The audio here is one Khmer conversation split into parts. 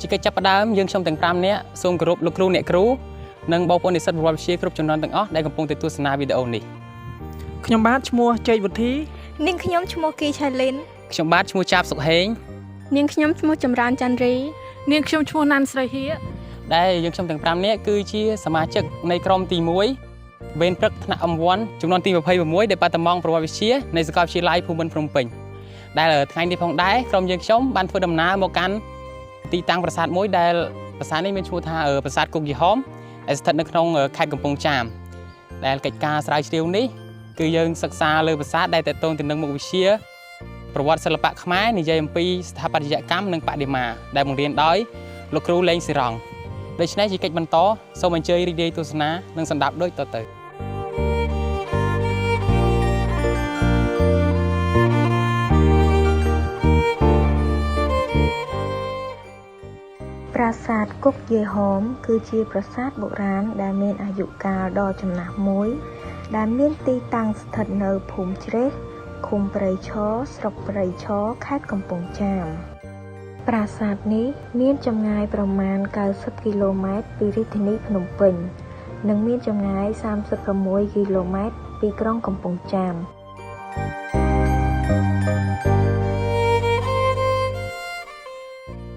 ជាកិច្ចចាប់ផ្ដើមយើងខ្ញុំទាំង5នាក់សូមគោរពលោកគ្រូអ្នកគ្រូនិងបងប្អូននិស្សិតប្រវត្តិវិទ្យាគ្រប់ជំនាន់ទាំងអស់ដែលកំពុងទស្សនាវីដេអូនេះខ្ញុំបាទឈ្មោះជ័យវុធីនាងខ្ញុំឈ្មោះគីឆៃលីនខ្ញុំបាទឈ្មោះចាបសុកហេងនាងខ្ញុំឈ្មោះចម្រើនច័ន្ទរីនាងខ្ញុំឈ្មោះណាន់ស្រីហៀដែលយើងខ្ញុំទាំង5នាក់គឺជាសមាជិកនៃក្រុមទី1វេនព្រឹកថ្នាក់អំ1ចំនួនទី26ដែលបាត់ដំងប្រវត្តិវិទ្យានៃសាកលវិទ្យាល័យភូមិន្ទភ្នំពេញដែលថ្ងៃនេះផងដែរក្រុមយើងខ្ញុំបានធ្វើដំណើរមកកាន់ទីតាំងប្រាសាទមួយដែលប្រាសាទនេះមានឈ្មោះថាប្រាសាទគុកយីហោមដែលស្ថិតនៅក្នុងខេត្តកំពង់ចាមដែលកិច្ចការស្រាវជ្រាវនេះគឺយើងសិក្សាលើប្រាសាទដែលតេតងទៅនឹងមុខវិជ្ជាប្រវត្តិសិល្បៈខ្មែរនិយាយអំពីស្ថាបត្យកម្មនិងបដិមាដែលបង្រៀនដោយលោកគ្រូលេងស៊ីរ៉ង់ដូច្នេះជាកិច្ចបន្តសូមអញ្ជើញរីករាយទស្សនានិងស្ដាប់ដូចតទៅប្រាសាទគុកយេហោមគឺជាប្រាសាទបុរាណដែលមានអាយុកាលដ៏ចំណាស់មួយដែលមានទីតាំងស្ថិតនៅភូមិជ្រេះឃុំព្រៃឈរស្រុកព្រៃឈរខេត្តកំពង់ចាមប្រាសាទនេះមានចម្ងាយប្រមាណ90គីឡូម៉ែត្រពីរាជធានីភ្នំពេញនិងមានចម្ងាយ36គីឡូម៉ែត្រពីក្រុងកំពង់ចាម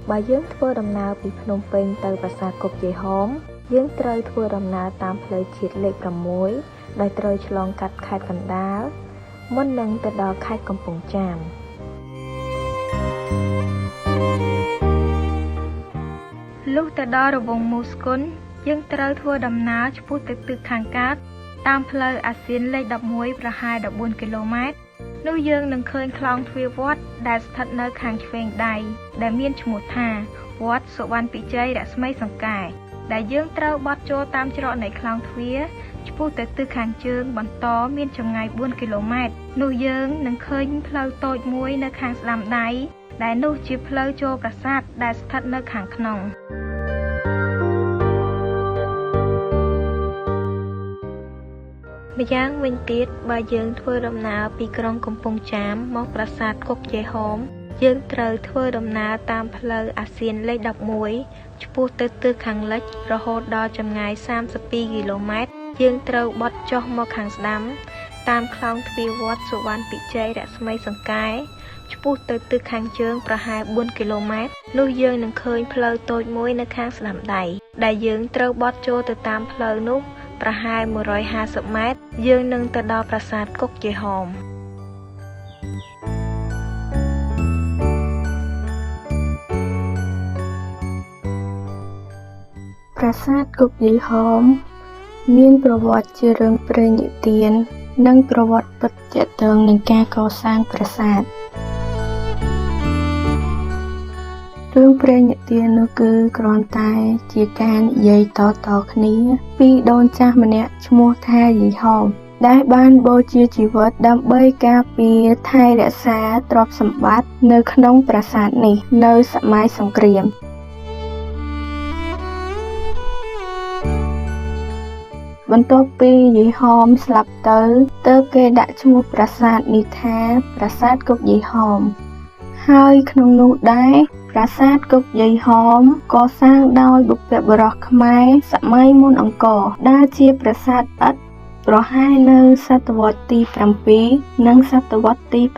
បើយើងធ្វើដំណើរពីភ្នំពេញទៅប្រាសាទគុកយេហោមយើងត្រូវធ្វើដំណើរតាមផ្លូវជាតិលេខ6ដោយត្រូវឆ្លងកាត់ខេត្តកណ្ដាលមុននឹងទៅដល់ខេត្តកំពង់ចាមលុះទៅដល់រវង់មូស្គុនយើងត្រូវធ្វើដំណើរឆ្ពោះទៅទិសខាងកើតតាមផ្លូវអាស៊ានលេខ11ប្រហែល14គីឡូម៉ែត្រនោះយើងនឹងឃើញខ្លោងទ្វារវត្តដែលស្ថិតនៅខាងឆ្វេងដៃដែលមានឈ្មោះថាវត្តសុវណ្ណពិជ័យរស្មីសង្កែដែលយើងត្រូវបត់ចូលតាមច្រកនៃខ្លោងទ្វារឆ្ពោះទៅទិសខាងជើងបន្តមានចម្ងាយ4គីឡូម៉ែត្រនោះយើងនឹងឃើញផ្លូវតូចមួយនៅខាងស្ដាំដៃដែលនោះជាផ្លូវចូលប្រាសាទដែលស្ថិតនៅខាងក្នុងម្យ៉ាងវិញទៀតបើយើងធ្វើដំណើរពីក្រុងកំពង់ចាមមកប្រាសាទគុកយេហោមយើងត្រូវធ្វើដំណើរតាមផ្លូវអាស៊ានលេខ11ឆ្ពោះទៅទិសខាងលិចរហូតដល់ចម្ងាយ32គីឡូម៉ែត្រយើងត្រូវបត់ចុះមកខាងស្ដាំតាមខ្លោងទ្វារវត្តសុវណ្ណពិជ័យរស្មីសង្កែឆ្ពោះទៅទិសខាងជើងប្រហែល4គីឡូម៉ែត្រនោះយើងនឹងឃើញផ្លូវតូចមួយនៅខាងស្ដាំដៃដែលយើងត្រូវបត់ចូលទៅតាមផ្លូវនោះប្រហែល150ម៉ែត្រយើងនឹងទៅដល់ប្រាសាទគុកយេហោមប្រាសាទគុកយេហោមមានប្រវត្តិជារឿងព្រេងនិទាននិងប្រវត្តិពិតទាក់ទងនឹងការកសាងប្រាសាទរឿងព្រេងនិទាននោះគឺគ្រាន់តែជាការនិយាយតៗគ្នាពីដូនចាស់ម្នាក់ឈ្មោះថាយីហោមដែលបានបូជាជីវិតដើម្បីការពារថែរក្សាទ្រព្យសម្បត្តិនៅក្នុងប្រាសាទនេះនៅសម័យសង្គ្រាមបន្ទាប់ពីយីហោមស្លាប់ទៅទើបគេដាក់ឈ្មោះប្រាសាទនេះថាប្រាសាទគុកយីហោមហើយក្នុងនោះដែរប្រាសាទគុកយីហោមកសាងដោយបុព្វបុរសខ្មែរសម័យមុនអង្គរដែលជាប្រាសាទឥដ្ឋប្រហែលនៅសតវត្សទី7និងសតវត្សទី8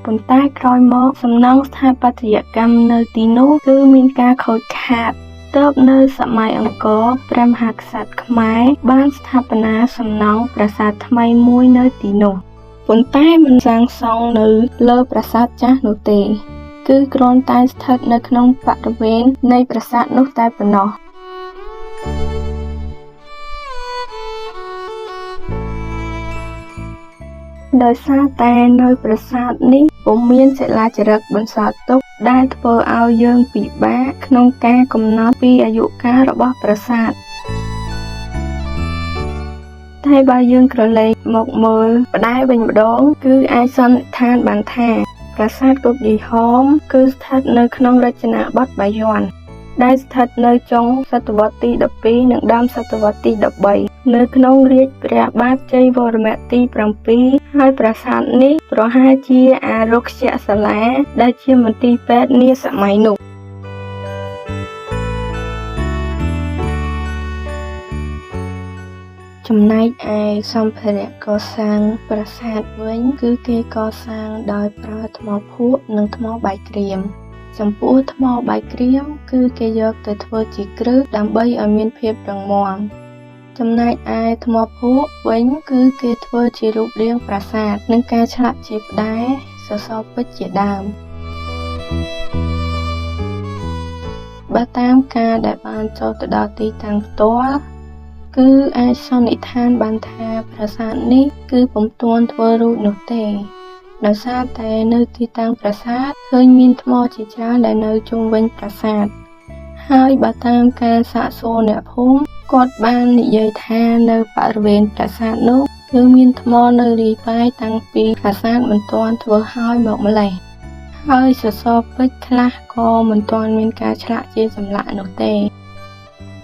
ប៉ុន្តែក្រោយមកសំណង់ស្ថាបត្យកម្មនៅទីនោះគឺមានការខូចខាតទើបនៅសម័យអង្គរព្រះមហាក្សត្រខ្មែរបានស្ថាបនាសំណង់ប្រាសាទថ្មីមួយនៅទីនោះប៉ុន្តែមិនសាងសង់នៅលើប្រាសាទចាស់នោះទេគឺគ្រាន់តែស្ថិតនៅក្នុងបរិវេណនៃប្រាសាទនោះតែប៉ុណ្ណោះដោយសារតែនៅប្រាសាទនេះពុំមានសិលាចារឹកបន្សល់ទុកដែលធ្វើឲ្យយើងពិបាកក្នុងការកំណត់ពីអាយុកាលរបស់ប្រាសាទតែបើយើងក្រឡេកមកមើលផ្ដែវិញម្ដងគឺអាចសន្និដ្ឋានបានថាប្រាសាទគុកយីហោមគឺស្ថិតនៅក្នុងរចនាបថបាយ័នដែលស្ថិតនៅចុងសតវត្សទី12និងដើមសតវត្សទី13នៅក្នុងរាជ្យព្រះបាទជ័យវរ្ម័នទី7ហើយប្រាសាទនេះប្រហែលជាអារុក្ខសាលាដែលជាមន្ទីរពេទ្យនាសម័យនោះ ។ ចំណែកឯសម្ភារៈកសាងប្រាសាទវិញគឺគេកសាងដោយប្រើថ្មភក់និងថ្មបាយក្រៀមចំពោះថ្មបាយក្រៀមគឺគេយកទៅធ្វើជាគ្រឹះដើម្បីឲ្យមានភាពរឹងមាំចំណែកឯថ្មភក់វិញគឺគេធ្វើជារូបរាងប្រាសាទនិងការឆ្លាក់ជាផ្តែរសសរពេជ្រជាដើមបើតាមការដែលបានចូលទៅដល់ទីតាំងផ្ទាល់គឺអាចសន្និដ្ឋានបានថាប្រាសាទនេះគឺពុំទាន់ធ្វើរួចនោះទេដោយសារតែនៅទីតាំងប្រាសាទឃើញមានថ្មជាច្រើនដែលនៅជុំវិញប្រាសាទហើយបើតាមការសាកសួរអ្នកភូមិគាត់បាននិយាយថានៅបរិវេណប្រាសាទនោះគឺមានថ្មនៅរាយប៉ាយតាំងពីប្រាសាទមិនទាន់ធ្វើហើយមកម្លេះហើយសសរពេជ្រខ្លះក៏មិនទាន់មានការឆ្លាក់ជាចម្លាក់នោះទេ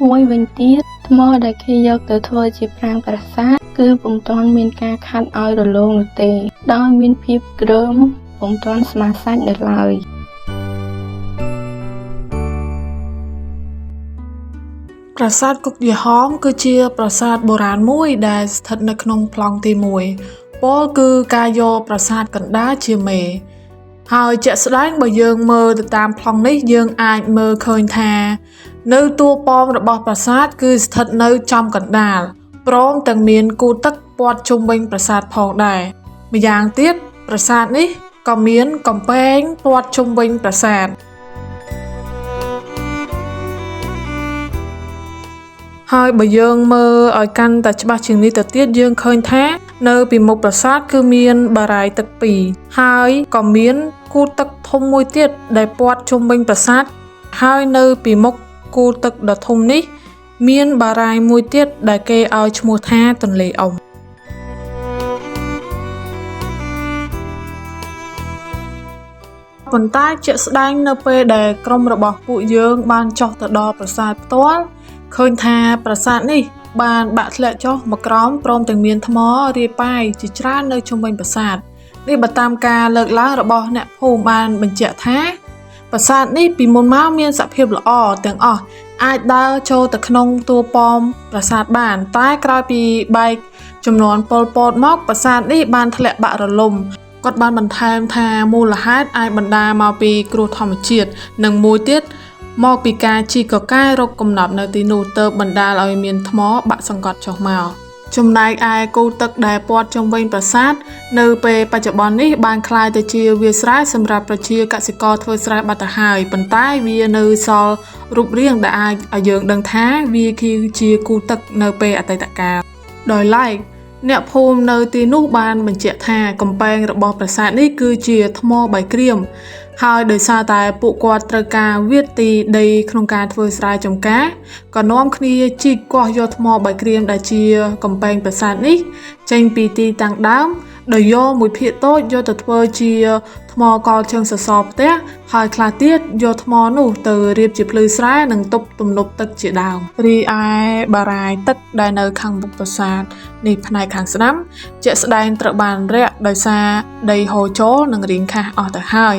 មួយវិញទៀតថ្មដែលគេយកទៅធ្វើជាប្រាង្គប្រាសាទគឺពុំទាន់មានការខាត់ឲ្យរលោងនោះទេដោយមានភាពក្រើមពុំទាន់ស្មើសាច់នៅឡើយប្រាសាទគុកយីហោមគឺជាប្រាសាទបុរាណមួយដែលស្ថិតនៅក្នុងប្លង់ទី1ពោលគឺការយកប្រាសាទកណ្ដាលជាមេហើយជាក់ស្ដែងបើយើងមើលទៅតាមប្លង់នេះយើងអាចមើលឃើញថានៅតួប៉មរបស់ប្រាសាទគឺស្ថិតនៅចំកណ្ដាលព្រមទាំងមានគូទឹកព័ទ្ធជុំវិញប្រាសាទផងដែរម្យ៉ាងទៀតប្រាសាទនេះក៏មានកំពែងព័ទ្ធជុំវិញប្រាសាទហើយបើយើងមើលឲ្យកាន់តែច្បាស់ជាងនេះទៅទៀតយើងឃើញថានៅពីមុខប្រាសាទគឺមានបារាយទឹក2ហើយក៏មានគូទឹកធំមួយទៀតដែលព័ទ្ធជុំវិញប្រាសាទហើយនៅពីមុខគូទឹកដ៏ធំនេះមានបារាយមួយទៀតដែលគេឲ្យឈ្មោះថាទន្លេអ៊ុំប៉ុន្តែជាក់ស្ដែងនៅពេលដែលក្រុមរបស់ពួកយើងបានចុះទៅដល់ប្រាសាទផ្ទាល់ឃើញថាប្រាសាទនេះបានបាក់ធ្លាក់ចុះមកក្រោមព្រមទាំងមានថ្មរាយប៉ាយជាច្រើននៅជុំវិញប្រាសាទនេះបើតាមការលើកឡើងរបស់អ្នកភូមិបានបញ្ជាក់ថាប្រាសាទនេះពីមុនមកមានសភាពល្អទាំងអស់អាចដើរចូលទៅក្នុងតួប៉មប្រាសាទបានតែក្រោយពីបែកចំនួនប៉ុលពតមកប្រាសាទនេះបានធ្លាក់បាក់រលំគាត់បានបន្ថែមថាមូលហេតុអាចបណ្ដាលមកពីគ្រោះធម្មជាតិនិងមួយទៀតមកពីការជីកកកែរកកំណប់នៅទីនោះទើបបណ្ដាលឲ្យមានថ្មបាក់សង្កត់ចុះមកចំណែកឯគូទឹកដែលព័ទ្ធជុំវិញប្រាសាទនៅពេលបច្ចុប្បន្ននេះបានក្លាយទៅជាវាលស្រែសម្រាប់ប្រជាកសិករធ្វើស្រែបាត់ទៅហើយប៉ុន្តែវានៅសល់រូបរាងដែលអាចឲ្យយើងដឹងថាវាគឺជាគូទឹកនៅពេលអតីតកាលដោយឡែកអ្នកភូមិនៅទីនោះបានបញ្ជាក់ថាកំពែងរបស់ប្រាសាទនេះគឺជាថ្មបាយក្រៀមហើយដោយសារតែពួកគាត់ត្រូវការវាលទីដីក្នុងការធ្វើស្រែចម្ការក៏នាំគ្នាជីកគាស់យកថ្មបាយក្រៀមដែលជាកំពែងប្រាសាទនេះចេញពីទីតាំងដើមដោយយកមួយភាគតូចយកទៅធ្វើជាថ្មកលជើងសសរផ្ទះហើយខ្លះទៀតយកថ្មនោះទៅរៀបជាភ្លឺស្រែនិងទប់ទំនប់ទឹកជាដើមរីឯបារាយទឹកដែលនៅខាងមុខប្រាសាទនេះផ្នែកខាងស្ដាំជាក់ស្ដែងត្រូវបានរាក់ដោយសារដីហូរចូលនិងរីងខះអស់ទៅហើយ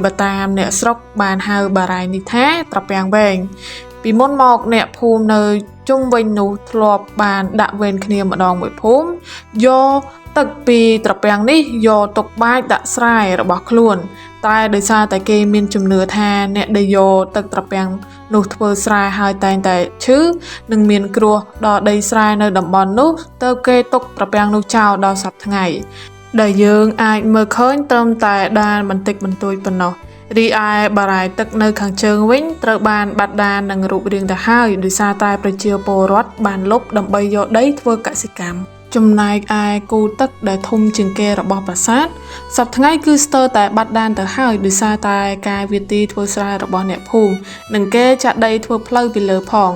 បើតាមអ្នកស្រុកបានហៅបារាយនេះថាត្រពាំងវែងពីមុនមកអ្នកភូមិនៅជុំវិញនោះធ្លាប់បានដាក់វេនគ្នាម្ដងមួយភូមិយកទឹកពីត្រពាំងនេះយកទុកបាចដាក់ស្រែរបស់ខ្លួនតែដោយសារតែគេមានជំនឿថាអ្នកដែលយកទឹកត្រពាំងនោះធ្វើស្រែហើយតែងតែឈឺនិងមានគ្រោះដល់ដីស្រែនៅតំបន់នោះទើបគេទុកត្រពាំងនោះចោលដល់សព្វថ្ងៃដែលយើងអាចមើលឃើញត្រឹមតែដានបន្តិចបន្តួចប៉ុណ្ណោះរីឯបារាយទឹកនៅខាងជើងវិញត្រូវបានបាត់ដាននឹងរូបរាងទៅហើយដោយសារតែប្រជាពលរដ្ឋបានលុបដើម្បីយកដីធ្វើកសិកម្មចំណែកឯគូទឹកដែលធំជាងគេរបស់ប្រាសាទសប្តាហ៍ថ្ងៃគឺស្ទើរតែបាត់ដានទៅហើយដោយសារតែការវាទីធ្វើស្រែរបស់អ្នកភូមិនិងគេចាក់ដីធ្វើផ្លូវពីលើផង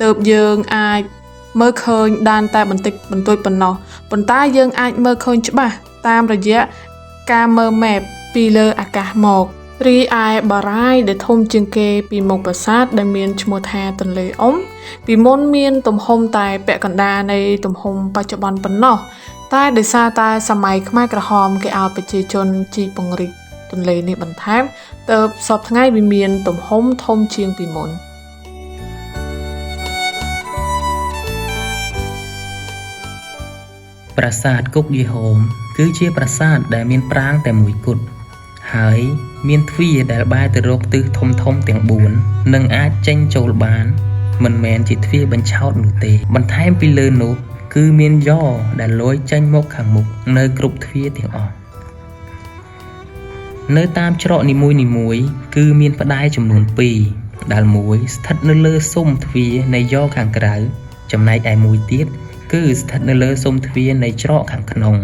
ទើបយើងអាចមើលឃើញដានតែបន្តិចបន្តួចប៉ុណ្ណោះប៉ុន្តែយើងអាចមើលឃើញច្បាស់តាមរយៈការមើល map ពីលើអាកាសមករីឯបារាយដែលធំជាងគេពីមុខប្រាសាទដែលមានឈ្មោះថាទន្លេអ៊ុំពីមុនមានទំហំតែពាក់កណ្ដាលនៃទំហំបច្ចុប្បន្នប៉ុណ្ណោះតែដោយសារតែសម័យខ្មែរក្រហមគេឲ្យប្រជាជនជីកពង្រីកទន្លេនេះបន្ថែមទើបសពថ្ងៃវាមានទំហំធំជាងពីមុន ប្រាសាទគុកយីហោមគឺជាប្រាសាទដែលមានប្រាង្គតែមួយគត់ហើយមានទ្វារដែលបែរទៅរកទិសធំៗទាំង4និងអាចចេញចូលបានមិនមែនជាទ្វារបញ្ឆោតនោះទេបន្ថែមពីលើនោះគឺមានយ៉រដែលលយចេញមកខាងមុខនៅគ្រប់ទ្វារទាំងអស់នៅតាមច្រកនីមួយៗគឺមានផ្តែរចំនួន2ដែលមួយស្ថិតនៅលើស៊ុមទ្វារនៃយ៉រខាងក្រៅចំណែកឯមួយទៀតគឺស្ថិតនៅលើស៊ុមទ្វារនៃច្រកខាងក្នុង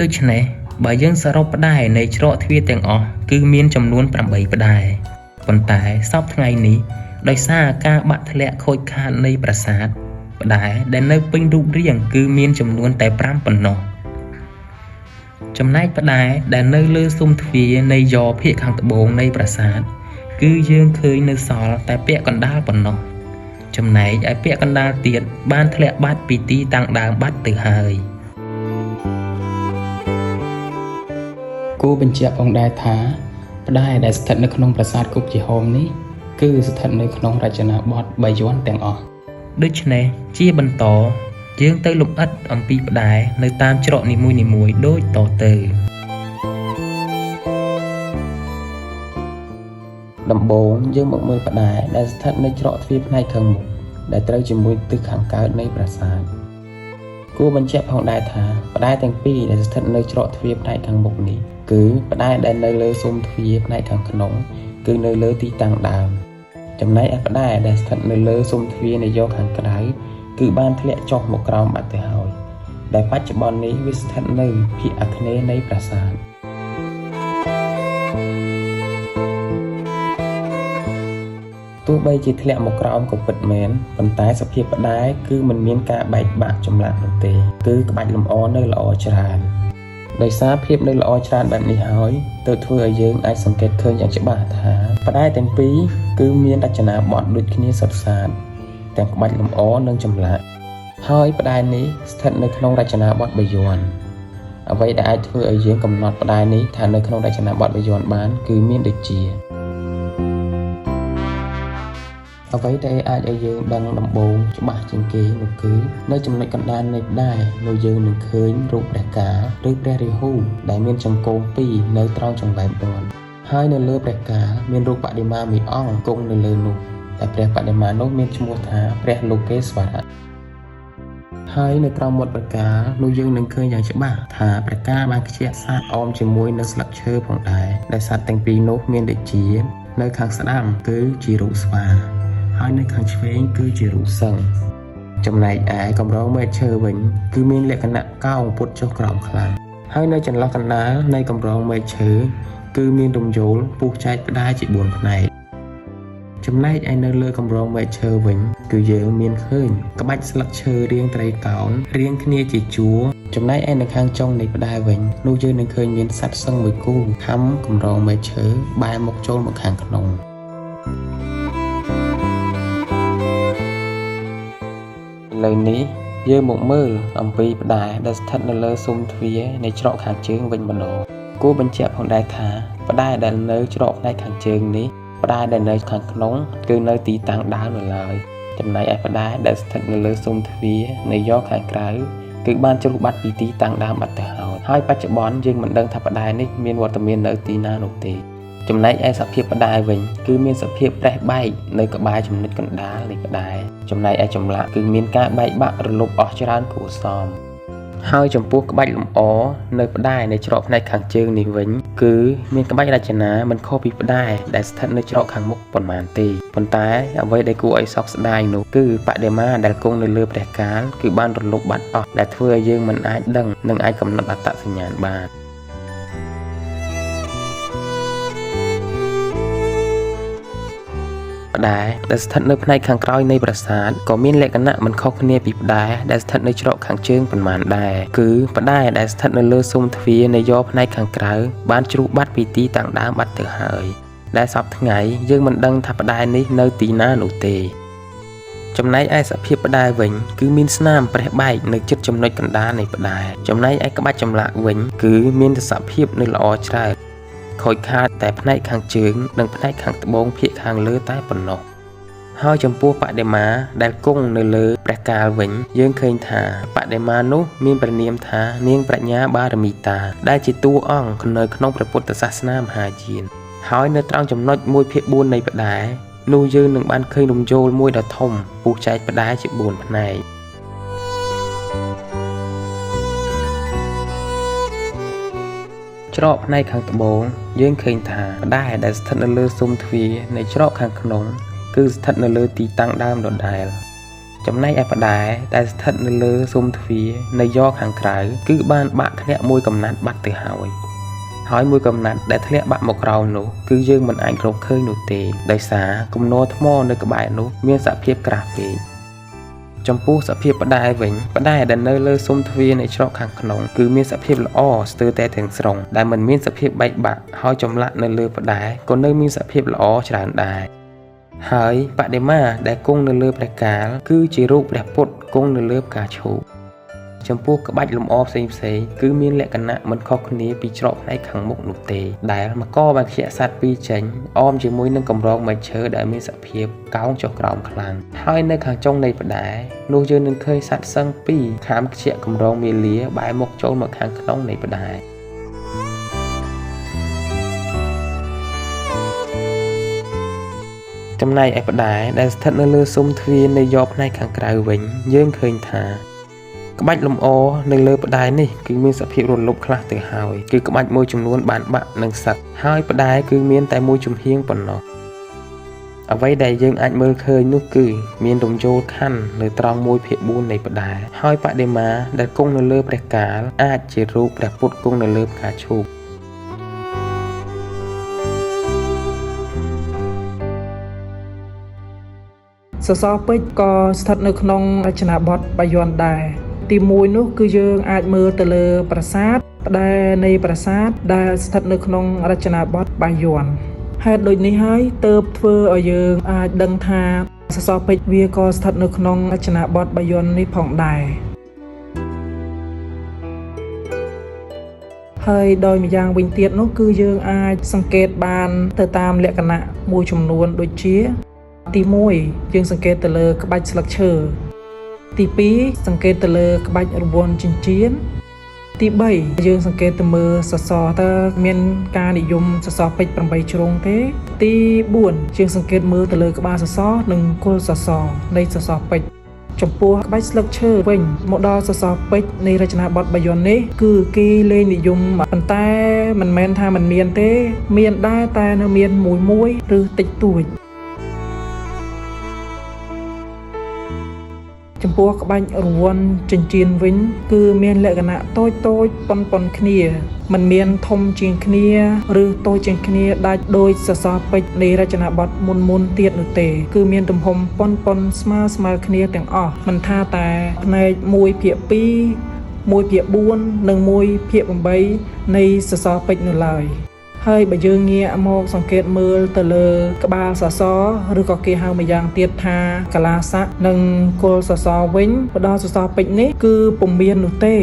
ដូច្នេះបើយើងសរុបផ្តែរនៃច្រកទ្វារទាំងអស់គឺមានចំនួន8ផ្តែរប៉ុន្តែសពថ្ងៃនេះដោយសារការបាក់ធ្លាក់ខូចខាតនៃប្រាសាទផ្តែរដែលនៅពេញរូបរាងគឺមានចំនួនតែ5ប៉ុណ្ណោះចំណែកផ្តែរដែលនៅលើស៊ុមទ្វារនៃយ៉រភាគខាងត្បូងនៃប្រាសាទគឺយើងឃើញនៅសល់តែពាក់កណ្ដាលប៉ុណ្ណោះចំណែកឯពាក់កណ្ដាលទៀតបានធ្លាក់បាត់ពីទីតាំងដើមបាត់ទៅហើយគួរបញ្ជាក់ផងដែរថាផ្តែរដែលស្ថិតនៅក្នុងប្រាសាទគុកយីហោមនេះគឺស្ថិតនៅក្នុងរចនាបថបាយ័នទាំងអស់ដូច្នេះជាបន្តយើងទៅលម្អិតអំពីផ្តែរនៅតាមច្រកនីមួយៗដូចតទៅដំបូងយើងមកមើលផ្តែរដែលស្ថិតនៅច្រកទ្វារផ្នែកខាងមុខដែលត្រូវជាមួយទិសខាងកើតនៃប្រាសាទគួរបញ្ជាក់ផងដែរថាផ្តែរទាំងពីរដែលស្ថិតនៅច្រកទ្វារផ្នែកខាងមុខនេះគឺផ្តែរដែលនៅលើស៊ុមទ្វារផ្នែកខាងក្នុងគឺនៅលើទីតាំងដើមចំណែកឯផ្តែរដែលស្ថិតនៅលើស៊ុំទ្វារនៃយ៉រខាងក្រៅគឺបានធ្លាក់ចុះមកក្រោមបាត់ទៅហើយដែលបច្ចុប្បន្ននេះវាស្ថិតនៅភាគអាគ្នេយ៍នៃប្រាសាទទោះបីជាធ្លាក់មកក្រោមក៏ពិតមែនប៉ុន្តែសភាពផ្តែរគឺមិនមានការបែកបាក់ចម្លាក់នោះទេគឺក្បាច់លម្អនៅល្អច្រើនដោយសារភាពនៅល្អច្រើនបែបនេះហើយទើបធ្វើឲ្យយើងអាចសង្កេតឃើញយ៉ាងច្បាស់ថាផ្តែរទាំងពីរគឺមានរចនាបថដូចគ្នាសុទ្ធសាធទាំងក្បាច់លម្អនិងចម្លាក់ហើយផ្តែរនេះស្ថិតនៅក្នុងរចនាបថបាយ័នអ្វីដែលអាចធ្វើឲ្យយើងកំណត់ផ្តែរនេះថានៅក្នុងរចនាបថបាយ័នបានគឺមានដូចជាអ្វីដែលអាចឲ្យយើងដឹងដំបូងច្បាស់ជាងគេនោះគឺនៅចំណុចកណ្ដាលនៃផ្តែរនោះយើងនឹងឃើញរូបព្រះកាលឬព្រះរាហូដែលមានចង្កូម2នៅត្រង់ចង្កេះដនហើយនៅលើព្រះកាលមានរូបបដិមាមួយអង្គគង់នៅលើនោះតែព្រះបដិមានោះមានឈ្មោះថាព្រះលោកេស្វរៈហើយនៅក្រោមមាត់ព្រះកាលនោះយើងនឹងឃើញយ៉ាងច្បាស់ថាព្រះកាលបានខ្ជាក់សាកអមជាមួយនៅស្លឹកឈើផងដែរដែលសត្វទាំងពីរនោះមានដូចជានៅខាងស្ដាំគឺជារូបស្វាហើយនៅខាងឆ្វេងគឺជារូបសិង្ហចំណែកឯកម្រងមែកឈើវិញគឺមានលក្ខណៈកោងពុតចុះក្រោមខ្លាំងហើយនៅចន្លោះកណ្ដាលនៃកម្រងមែកឈើគឺមានរំយោលពុះចែកផ្តែរជា4ផ្នែកចំណែកឯនៅលើកម្រងមែកឈើវិញគឺយើងមានឃើញក្បាច់ស្លឹកឈើរាងត្រីកោណរាងគ្នាជាជួរចំណែកឯនៅខាងចុងនៃផ្តែរវិញនោះយើងនឹងឃើញមានសត្វសិង្ហមួយគូខំកម្រងមែកឈើបែរមុខចូលមកខាងក្នុងឥឡូវនេះយើងមកមើលអំពីផ្តែរដែលស្ថិតនៅលើស៊ុមទ្វារនៃច្រកខាងជើងវិញម្ដងគួរបញ្ជាក់ផងដែរថាផ្តែរដែលនៅច្រកផ្នែកខាងជើងនេះផ្តែរដែលនៅខាងក្នុងគឺនៅទីតាំងដើមនៅឡើយចំណែកឯផ្តែរដែលស្ថិតនៅលើស៊ុំទ្វារនៃយ៉រខាងក្រៅគឺបានជ្រុះបាត់ពីទីតាំងដើមបាត់ទៅហើយបច្ចុប្បន្នយើងមិនដឹងថាផ្តែរនេះមានវត្តមាននៅទីណានោះទេចំណែកឯសភាពផ្តែរវិញគឺមានសភាពប្រេះបែកនៅក្បែរចំណុចកណ្ដាលនៃផ្តែរចំណែកឯចម្លាក់គឺមានការបែកបាក់រលុបអស់ច្រើនគួរសមហើយចំពោះក្បាច់លម្អនៅផ្តែរនៃច្រកផ្នែកខាងជើងនេះវិញគឺមានក្បាច់រចនាមិនខុសពីផ្តែរដែលស្ថិតនៅច្រកខាងមុខប៉ុន្មានទេប៉ុន្តែអ្វីដែលគួរឲ្យសោកស្ដាយនោះគឺបដិមាដែលគង់នៅលើព្រះកាលគឺបានរលុបបាត់អស់ដែលធ្វើឲ្យយើងមិនអាចដឹងនិងអាចកំណត់អត្តសញ្ញាណបានផ្តែរដែលស្ថិតនៅផ្នែកខាងក្រោយនៃប្រាសាទក៏មានលក្ខណៈមិនខុសគ្នាពីផ្តែរដែលស្ថិតនៅច្រកខាងជើងប៉ុន្មានដែរគឺផ្តែរដែលស្ថិតនៅលើស៊ុំទ្វារនៃយ៉រផ្នែកខាងក្រៅបានជ្រុះបាត់ពីទីតាំងដើមបាត់ទៅហើយដែលសពថ្ងៃយើងមិនដឹងថាផ្តែរនេះនៅទីណានោះទេចំណែកឯសភាពផ្តែរវិញគឺមានស្នាមប្រេះបែកនៅជិតចំណុចកណ្ដាលនៃផ្តែរចំណែកឯក្បាច់ចម្លាក់វិញគឺមានសភាពនៅល្អច្រើនខូចខាតតែផ្នែកខាងជើងនិងផ្នែកខាងត្បូងភាគខាងលើតែប៉ុណ្ណោះ ហើយចំពោះបដិមាដែលគង់នៅលើព្រះកាលវិញយើងឃើញថាបដិមានោះមានព្រះនាមថានាងប្រាជ្ញាបារមីតាដែលជាតួអង្គនៅក្នុងព្រះពុទ្ធសាសនាមហាយានហើយនៅត្រង់ចំណុច1/4នៃផ្តែរនោះយើងនឹងបានឃើញរំយោលមួយដ៏ធំពុះចែកផ្តែរជា4ផ្នែកច្រកផ្នែកខាងត្បូងយើងឃើញថាផ្តែរដែលស្ថិតនៅលើស៊ុមទ្វារនៃច្រកខាងក្នុងគឺស្ថិតនៅលើទីតាំងដើមដដែលចំណែកឯផ្តែរដែលស្ថិតនៅលើស៊ុមទ្វារនៃយ៉រខាងក្រៅគឺបានបាក់ធ្លាក់មួយកំណាត់បាត់ទៅហើយមួយកំណាត់ដែលធ្លាក់បាក់មកក្រោមនោះគឺយើងមិនអាចរកឃើញនោះទេដោយសារគំនរថ្មនៅក្បែរនោះមានសភាពក្រាស់ពេកចំពោះសភាពផ្តែរវិញផ្តែរដែលនៅលើស៊ុមទ្វារនៃច្រកខាងក្នុងគឺមានសភាពល្អស្ទើរតែទាំងស្រុងដែលមិនមានសភាពបែកបាក់ហើយចម្លាក់នៅលើផ្តែរក៏នៅមានសភាពល្អច្រើនដែរហើយបដិមាដែលគង់នៅលើព្រះកាលគឺជារូបព្រះពុទ្ធគង់នៅលើផ្កាឈូកចំពោះក្បាច់លម្អផ្សេងគឺមានលក្ខណៈមិនខុសគ្នាពីច្រកផ្នែកខាងមុខនោះទេដែលមកបានខ្ជាក់សត្វពីរចេញអមជាមួយនឹងកម្រងមែកឈើដែលមានសភាពកោងចុះក្រោមខ្លាំងហើយនៅខាងចុងនៃផ្តែរនោះយើងនឹងឃើញសត្វសឹងពីរខាងខ្ជាក់កម្រងមាលាបែរមុខចូលមកខាងក្នុងនៃផ្តែរចំណែកឯផ្តែរដែលស្ថិតនៅលើស៊ុមទ្វារនៃយ៉រផ្នែកខាងក្រៅវិញយើងឃើញថាក្បាច់លម្អនៅលើផ្តែរនេះគឺមានសភាពរលុបខ្លះទៅហើយគឺក្បាច់មួយចំនួនបានបាក់និងសឹកហើយផ្តែរគឺមានតែមួយជំហៀងប៉ុណ្ណោះអ្វីដែលយើងអាចមើលឃើញនោះគឺមានរំយោលខណ្ឌនៅត្រង់1/4នៃផ្តែរហើយបដិមាដែលគង់នៅលើព្រះកាលអាចជារូបព្រះពុទ្ធគង់នៅលើផ្កាឈូកសសរពេជ្រក៏ស្ថិតនៅក្នុងរចនាបថបាយ័នដែរទី1នោះគឺយើងអាចមើលទៅលើប្រាសាទផ្តែរនៃប្រាសាទដែលស្ថិតនៅក្នុងរចនាបថបាយ័នហេតុដូចនេះហើយទើបធ្វើឲ្យយើងអាចដឹងថាសសរពេជ្រវាក៏ស្ថិតនៅក្នុងរចនាបថបាយ័ននេះផងដែរហើយដោយម្យ៉ាងវិញទៀតនោះគឺយើងអាចសង្កេតបានទៅតាមលក្ខណៈមួយចំនួនដូចជាទី1យើងសង្កេតទៅលើក្បាច់ស្លឹកឈើទី2សង្កេតទៅលើក្បាច់រង្វាន់ចិញ្ចៀនទី3យើងសង្កេតទៅមើលសសរតើមានការនិយមសសរពេជ្រ8ជ្រុងទេទី4យើងសង្កេតមើលទៅលើក្បាលសសរនិងគល់សសរនៃសសរពេជ្រចំពោះក្បាច់ស្លឹកឈើវិញមកដល់សសរពេជ្រនៃរចនាបថបាយ័ននេះគឺគេលេងនិយមប៉ុន្តែមិនមែនថាមិនមានទេមានដែរតែនៅមានមួយឬតិចតួចចំពោះក្បាច់រង្វាន់ចិញ្ចៀនវិញគឺមានលក្ខណៈតូចប៉ុនគ្នាមិនមានធំជាងគ្នាឬតូចជាងគ្នាដាច់ដូចសសរពេជ្រនៃរចនាបថមុនទៀតនោះទេគឺមានទំហំប៉ុនស្មើគ្នាទាំងអស់មិនថាតែផ្នែក1/2 1/4 និង 1/8 នៃសសរពេជ្រនោះឡើយហើយបើយើងងាកមកសង្កេតមើលទៅលើក្បាលសសរឬក៏គេហៅម្យ៉ាងទៀតថាកលាស័កនិងគល់សសរវិញមកដល់សសរពេជ្រនេះគឺពុំមាននោះទេ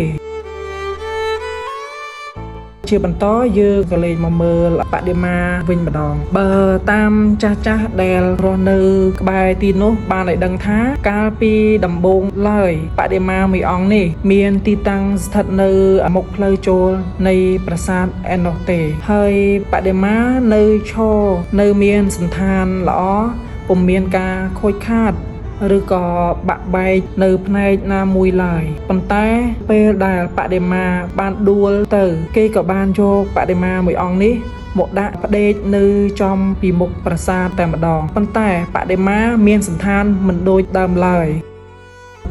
ជាបន្តយើងក៏លេខមកមើលបដិមាវិញម្ដងបើតាមចាស់ដែលរស់នៅក្បែរទីនោះបានឲ្យដឹងថាកាលពីដំបូងឡើយបដិមាមួយអង្គនេះមានទីតាំងស្ថិតនៅមុខផ្លូវចូលនៃប្រាសាទឯណោះទេហើយបដិមានៅឈរនៅមានសន្តានល្អពុំមានការខូចខាតឬក៏បាក់បែកនៅផ្នែកណាមួយឡើយប៉ុន្តែពេលដែលបដិមាបានដួលទៅគេក៏បានយកបដិមាមួយអង្គនេះមកដាក់ផ្ដេកនៅចំពីមុខប្រាសាទតែម្ដងប៉ុន្តែបដិមាមានសន្តានមិនដូចដើមឡើយ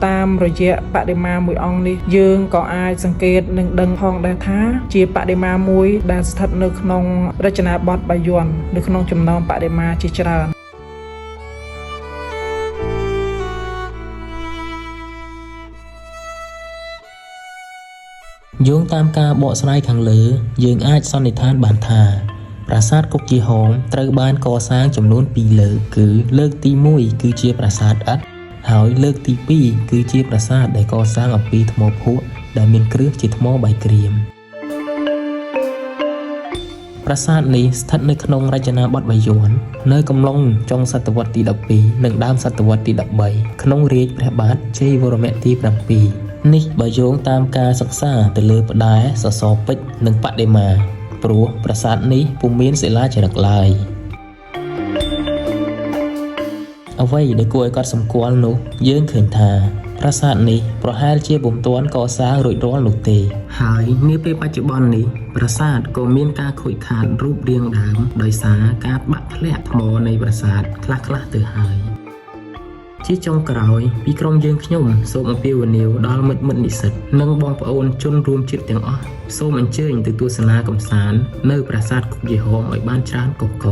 តាមរយៈបដិមាមួយអង្គនេះយើងក៏អាចសង្កេតនិងដឹងផងដែរថាជាបដិមាមួយដែលស្ថិតនៅក្នុងរចនាបថបាយ័ននៅក្នុងចំណោមបដិមាជាច្រើនយោងតាមការបកស្រាយខាងលើយើងអាចសន្និដ្ឋានបានថាប្រាសាទគុកជីហោមត្រូវបានកសាងចំនួន2លើកគឺលើកទី1គឺជាប្រាសាទឥដ្ឋហើយលើកទី2គឺជាប្រាសាទដែលកសាងអំពីថ្មភក់ដែលមានគ្រឹះជាថ្មបាយក្រៀម ប្រាសាទនេះស្ថិតនៅក្នុងរចនាបថបាយ័ននៅកំឡុងចុងសតវត្សទី12និងដើមសតវត្សទី13ក្នុងរាជ្យព្រះបាទជ័យវរ្ម័នទី7នេះបើយោងតាមការសិក្សាទៅលើផ្តែរសសរពេជ្រនិងបដិមាព្រោះប្រាសាទនេះពុំមានសិលាចារឹកឡើយអ្វីដែលគួរឲ្យកត់សម្គាល់នោះយើងឃើញថាប្រាសាទនេះប្រហែលជាពុំទាន់កសាងរួចរាល់នោះទេហើយនាពេលបច្ចុប្បន្ននេះប្រាសាទក៏មានការខូចខាតរូបរាងដើមដោយសារការបាក់ធ្លាក់ថ្មនៃប្រាសាទខ្លះៗទៅហើយជាចុងក្រោយពីក្រុមយើងខ្ញុំសូមអំពាវនាវដល់មិត្តនិស្សិតនិងបងប្អូនជនរួមជាតិទាំងអស់សូមអញ្ជើញទៅទស្សនាកម្សាន្តនៅប្រាសាទគុកយីហោមឲ្យបានច្រើនកកក